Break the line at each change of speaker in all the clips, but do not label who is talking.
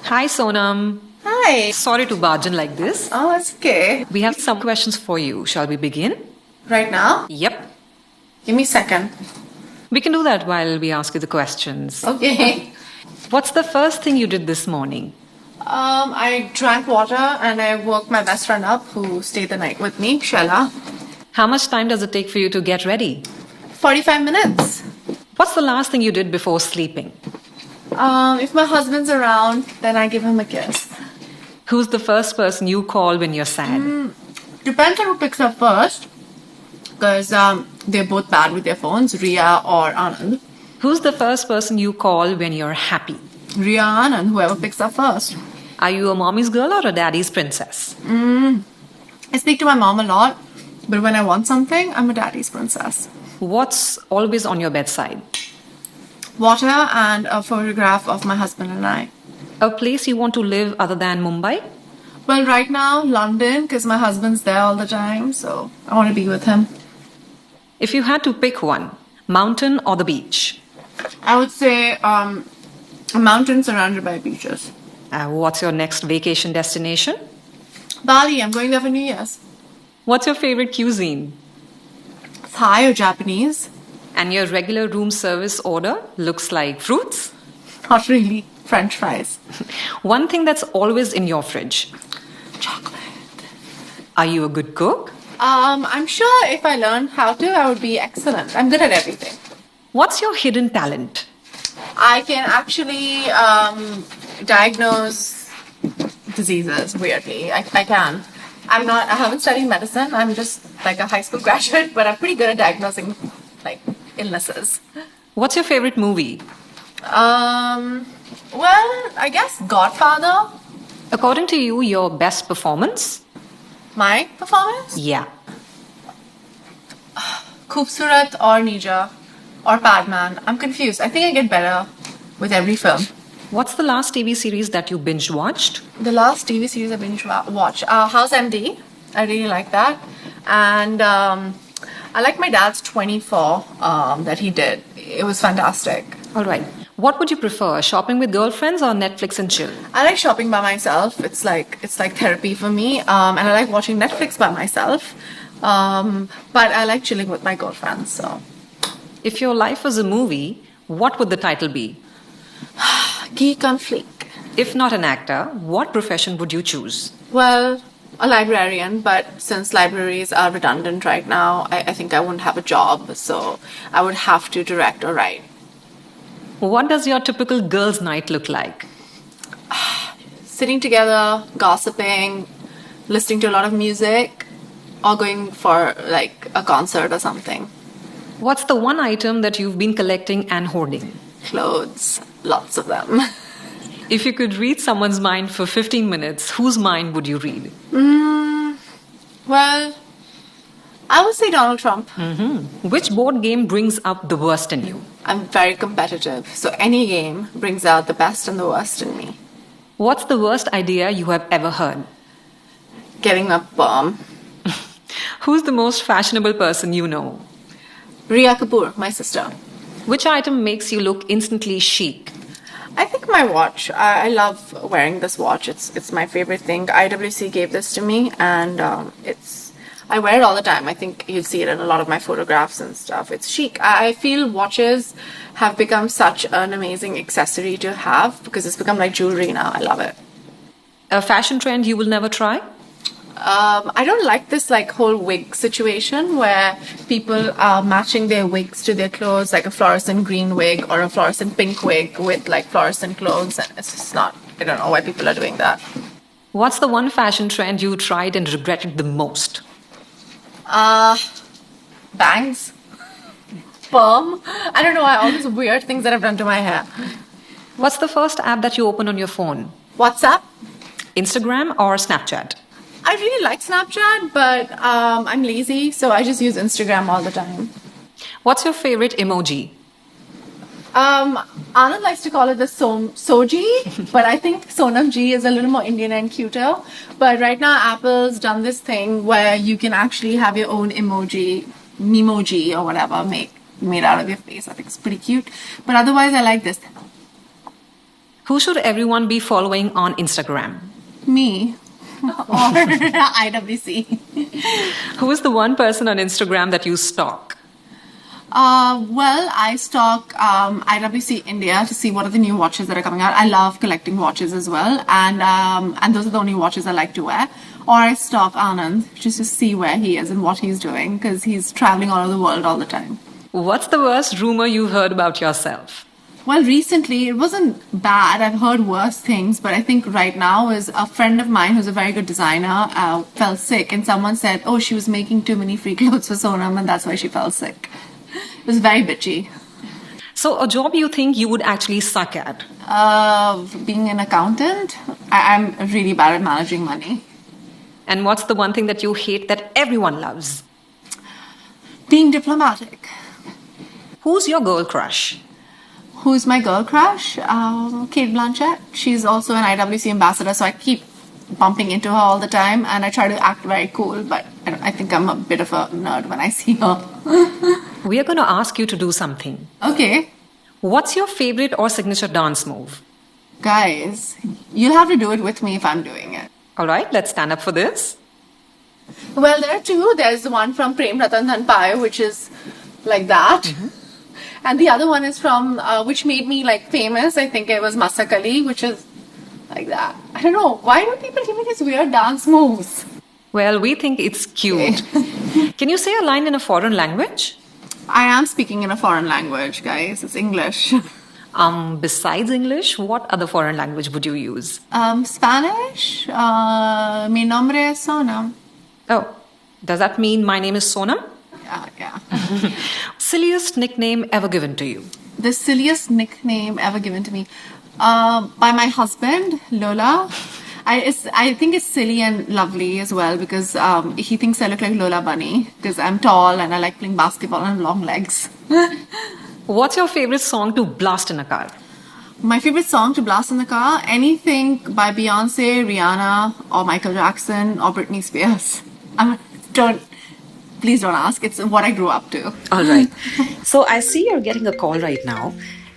Hi, Sonam.
Hi.
Sorry to barge in like this.
Oh, it's okay.
We have some questions for you. Shall we begin?
Right now?
Yep.
Give me a second.
We can do that while we ask you the questions.
Okay.
What's the first thing you did this morning?
I drank water and I woke my best friend up who stayed the night with me, Shella.
How much time does it take for you to get ready?
45 minutes.
What's the last thing you did before sleeping?
If my husband's around, then I give him a kiss.
Who's the first person you call when you're sad?
Depends on who picks up first. Because they're both bad with their phones, Ria or Anand.
Who's the first person you call when you're happy?
Ria, Anand, whoever picks up first.
Are you a mommy's girl or a daddy's princess?
I speak to my mom a lot, but when I want something, I'm a daddy's princess.
What's always on your bedside?
Water and a photograph of my husband and I.
A place you want to live other than Mumbai?
Well, right now, London, because my husband's there all the time, so I want to be with him.
If you had to pick one, mountain or the beach?
I would say a mountain surrounded by beaches.
What's your next vacation destination?
Bali, I'm going there for New Year's.
What's your favorite cuisine?
Thai or Japanese?
And your regular room service order looks like fruits?
Not really. French fries.
One thing that's always in your fridge.
Chocolate.
Are you a good cook?
I'm sure if I learned how to, I would be excellent. I'm good at everything.
What's your hidden talent?
I can actually diagnose diseases, weirdly. I can. I haven't studied medicine. I'm just like a high school graduate, but I'm pretty good at diagnosing like illnesses.
What's your favorite movie?
Well, I guess Godfather.
According to you, your best performance?
My performance?
Yeah.
Khoobsurat or Nija or Padman. I'm confused. I think I get better with every film.
What's the last TV series that you binge watched?
The last TV series I binge watched, House MD. I really like that. And I like my dad's 24 that he did. It was fantastic.
All right. What would you prefer, shopping with girlfriends or Netflix and chill?
I like shopping by myself. It's like therapy for me. And I like watching Netflix by myself. But I like chilling with my girlfriends. So,
If your life was a movie, what would the title be?
Geek on fleek.
If not an actor, what profession would you choose?
Well, a librarian, but since libraries are redundant right now, I think I wouldn't have a job. So I would have to direct or write.
What does your typical girls' night look like?
Sitting together, gossiping, listening to a lot of music, or going for like a concert or something.
What's the one item that you've been collecting and hoarding?
Clothes, lots of them.
If you could read someone's mind for 15 minutes, whose mind would you read?
Well, I would say Donald Trump.
Which board game brings up the worst in you?
I'm very competitive, so any game brings out the best and the worst in me.
What's the worst idea you have ever heard?
Getting a bomb.
Who's the most fashionable person you know?
Ria Kapoor, my sister.
Which item makes you look instantly chic?
I think my watch. I love wearing this watch. It's my favorite thing. IWC gave this to me, and I wear it all the time. I think you'll see it in a lot of my photographs and stuff. It's chic. I feel watches have become such an amazing accessory to have because it's become like jewelry now. I love it.
A fashion trend you will never try?
I don't like this like whole wig situation where people are matching their wigs to their clothes, like a fluorescent green wig or a fluorescent pink wig with like fluorescent clothes. And it's just not, I don't know why people are doing that.
What's the one fashion trend you tried and regretted the most?
Bangs. Perm. I don't know why, all these weird things that I've done to my hair.
What's the first app that you open on your phone?
WhatsApp.
Instagram or Snapchat?
I really like Snapchat, but I'm lazy, so I just use Instagram all the time.
What's your favorite emoji?
Anand likes to call it the Soji, but I think Sonam Ji is a little more Indian and cuter. But right now, Apple's done this thing where you can actually have your own emoji, Memoji or whatever, made out of your face. I think it's pretty cute. But otherwise, I like this.
Who should everyone be following on Instagram?
Me. Or IWC.
Who is the one person on Instagram that you stalk?
Well, I stalk IWC India to see what are the new watches that are coming out. I love collecting watches as well, and those are the only watches I like to wear. Or I stalk Anand just to see where he is and what he's doing because he's traveling all over the world all the time.
What's the worst rumor you heard about yourself?
Well, recently it wasn't bad. I've heard worse things, but I think right now is a friend of mine who's a very good designer fell sick, and someone said, "Oh, she was making too many free clothes for Sonam, and that's why she fell sick." It was very bitchy.
So, a job you think you would actually suck at?
Being an accountant, I'm really bad at managing money.
And what's the one thing that you hate that everyone loves?
Being diplomatic.
Who's your girl crush?
Who's my girl crush? Kate Blanchett. She's also an IWC ambassador, so I keep bumping into her all the time, and I try to act very cool, but I think I'm a bit of a nerd when I see her.
We are going to ask you to do something.
Okay.
What's your favorite or signature dance move?
Guys, you'll have to do it with me if I'm doing it.
All right, let's stand up for this.
Well, there are two. There's the one from Prem Ratan Dhan Payo, which is like that. Mm-hmm. And the other one is from, which made me like famous. I think it was Masakali, which is like that. I don't know. Why do people give me these weird dance moves?
Well, we think it's cute. Can you say a line in a foreign language?
I am speaking in a foreign language, guys. It's English.
Besides English, what other foreign language would you use?
Spanish. Mi nombre es Sonam.
Oh, does that mean my name is Sonam?
Yeah.
Silliest nickname ever given to you?
The silliest nickname ever given to me? By my husband, Lola. I think it's silly and lovely as well because he thinks I look like Lola Bunny because I'm tall and I like playing basketball and long legs.
What's your favorite song to blast in a car?
My favorite song to blast in the car? Anything by Beyonce, Rihanna, or Michael Jackson, or Britney Spears. Please don't ask. It's what I grew up to.
All right. So I see you're getting a call right now.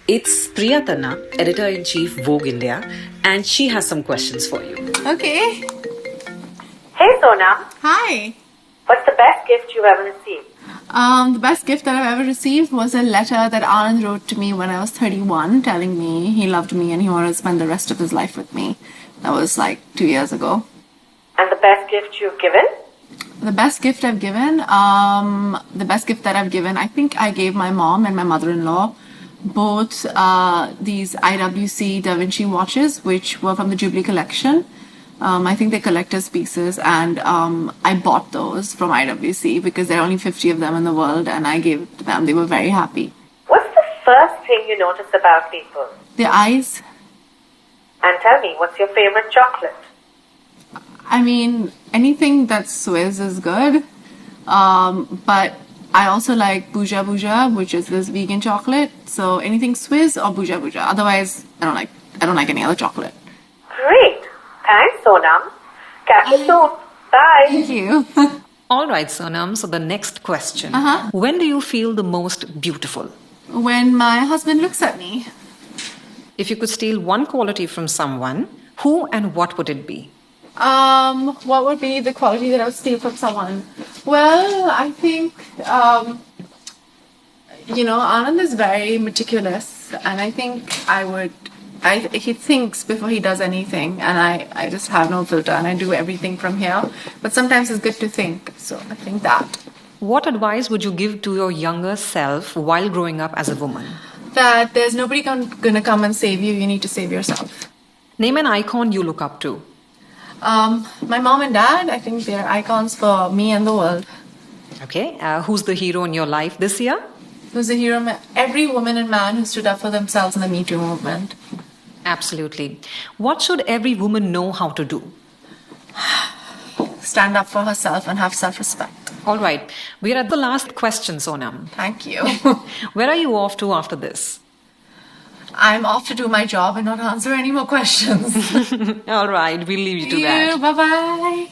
It's Priyatana, Editor-in-Chief, Vogue India, and she has some questions for you.
Okay.
Hey Sonam,
Hi.
what's the best gift you've ever received?
The best gift that I've ever received was a letter that Anand wrote to me when I was 31, telling me he loved me and he wanted to spend the rest of his life with me. That was like 2 years ago.
And the best gift you've given?
The best gift I've given, I think I gave my mom and my mother-in-law both these IWC Da Vinci watches, which were from the Jubilee collection. I think they're collector's pieces, and I bought those from IWC because there are only 50 of them in the world, and I gave it to them. They were very happy.
What's the first thing you notice about people?
Their eyes.
And tell me, what's your favorite chocolate?
I mean, anything that's Swiss is good, but I also like Bouja Bouja, which is this vegan chocolate. So anything Swiss or Bouja Bouja. Otherwise, I don't like any other chocolate.
Great. Thanks, Sonam. Catch you soon. Bye.
Thank you.
All right, Sonam. So the next question.
Uh-huh.
When do you feel the most beautiful?
When my husband looks at me.
If you could steal one quality from someone, who and what would it be?
What would be the quality that I would steal from someone? Well, I think, Anand is very meticulous, and I think he thinks before he does anything, and I just have no filter, and I do everything from here. But sometimes it's good to think, so I think that.
What advice would you give to your younger self while growing up as a woman?
That there's nobody gonna come and save you, you need to save yourself.
Name an icon you look up to.
My mom and dad, I think they're icons for me and the world.
Okay, who's the hero in your life this year?
Who's the hero? Every woman and man who stood up for themselves in the Me Too movement.
Absolutely. What should every woman know how to do?
Stand up for herself and have self-respect.
All right, we're at the last question, Sonam.
Thank you.
Where are you off to after this?
I'm off to do my job and not answer any more questions.
All right, we'll leave you to that.
Bye-bye.